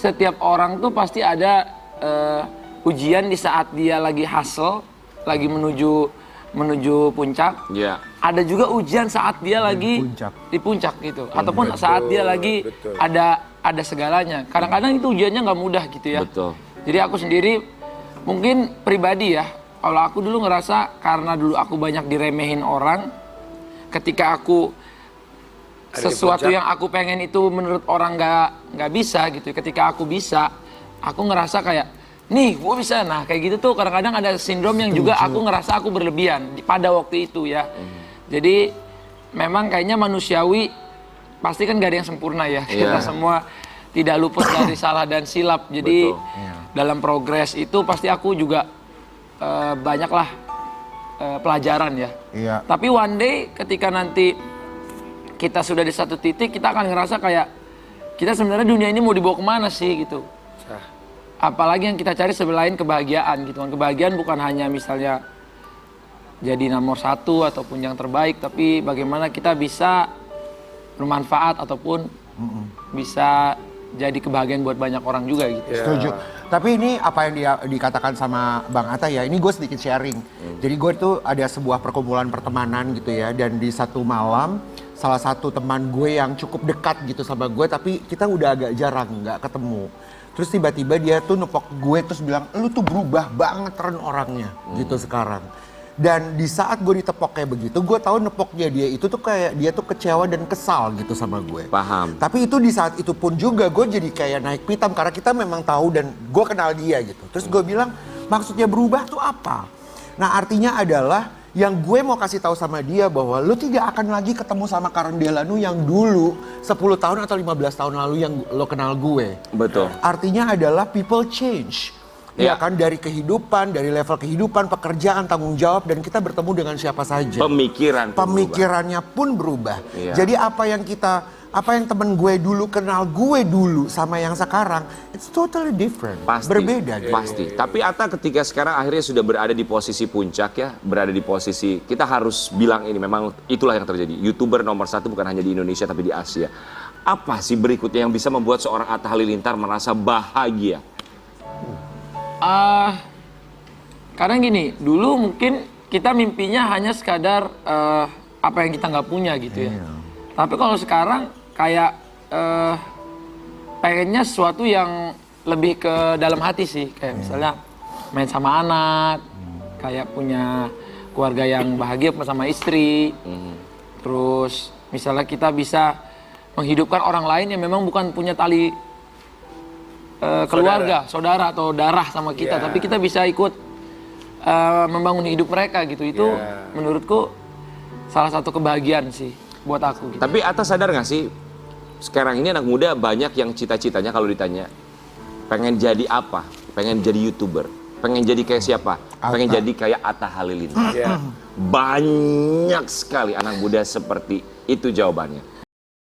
setiap orang tuh pasti ada ujian di saat dia lagi hustle, lagi menuju puncak. Iya. Ada juga ujian saat dia lagi di puncak gitu, ataupun saat dia lagi ada segalanya. Kadang-kadang itu ujiannya nggak mudah gitu ya. Betul. Jadi aku sendiri mungkin pribadi ya, kalau aku dulu ngerasa karena dulu aku banyak diremehin orang, ketika aku sesuatu yang aku pengen itu menurut orang nggak bisa gitu. Ketika aku bisa, aku ngerasa kayak nih gue bisa. Nah kayak gitu tuh kadang-kadang ada sindrom yang juga aku ngerasa aku berlebihan pada waktu itu ya. Jadi memang kayaknya manusiawi, pasti kan gak ada yang sempurna ya. Kita semua tidak luput dari salah dan silap. Jadi dalam progres itu pasti aku juga banyaklah pelajaran ya. Tapi one day ketika nanti kita sudah di satu titik, kita akan ngerasa kayak kita sebenarnya dunia ini mau dibawa kemana sih gitu. Apalagi yang kita cari selain kebahagiaan gitu kan. Kebahagiaan bukan hanya misalnya jadi nomor satu ataupun yang terbaik, tapi bagaimana kita bisa bermanfaat ataupun bisa jadi kebahagiaan buat banyak orang juga gitu. Setuju. Tapi ini apa yang dia dikatakan sama Bang Atta ya, ini gue sedikit sharing. Jadi gue tuh ada sebuah perkumpulan pertemanan gitu ya, dan di satu malam salah satu teman gue yang cukup dekat gitu sama gue, tapi kita udah agak jarang nggak ketemu. Terus tiba-tiba dia tuh nepok gue terus bilang, lu tuh berubah banget Ren orangnya gitu sekarang. Dan di saat gue ditepok kayak begitu, gue tahu nepoknya dia itu tuh kayak dia tuh kecewa dan kesal gitu sama gue. Paham. Tapi itu di saat itu pun juga gue jadi kayak naik pitam karena kita memang tahu dan gue kenal dia gitu. Terus gue bilang, maksudnya berubah tuh apa? Nah artinya adalah yang gue mau kasih tahu sama dia bahwa lu tidak akan lagi ketemu sama Karen Delano yang dulu 10 tahun atau 15 tahun lalu yang lo kenal gue. Betul. Artinya adalah people change. Ya kan, dari kehidupan, dari level kehidupan, pekerjaan, tanggung jawab, dan kita bertemu dengan siapa saja. Pemikirannya pun berubah. Jadi apa yang temen gue dulu kenal gue dulu sama yang sekarang, it's totally different. Pasti, berbeda. Pasti. Tapi Atta ketika sekarang akhirnya sudah berada di posisi puncak ya, berada di posisi, kita harus bilang ini memang itulah yang terjadi. YouTuber nomor 1 bukan hanya di Indonesia tapi di Asia. Apa sih berikutnya yang bisa membuat seorang Atta Halilintar merasa bahagia? Karena gini, dulu mungkin kita mimpinya hanya sekadar apa yang kita nggak punya gitu ya. Tapi kalau sekarang kayak pengennya sesuatu yang lebih ke dalam hati sih. Kayak misalnya main sama anak, kayak punya keluarga yang bahagia sama istri. Terus misalnya kita bisa menghidupkan orang lain yang memang bukan punya tali keluarga, saudara atau darah sama kita, tapi kita bisa ikut membangun hidup mereka gitu. Itu menurutku salah satu kebahagiaan sih buat aku gitu. Tapi Atta sadar gak sih, sekarang ini anak muda banyak yang cita-citanya kalau ditanya pengen jadi apa, pengen jadi YouTuber, pengen jadi kayak siapa, pengen jadi kayak Atta Halilintar. Banyak sekali anak muda seperti itu jawabannya.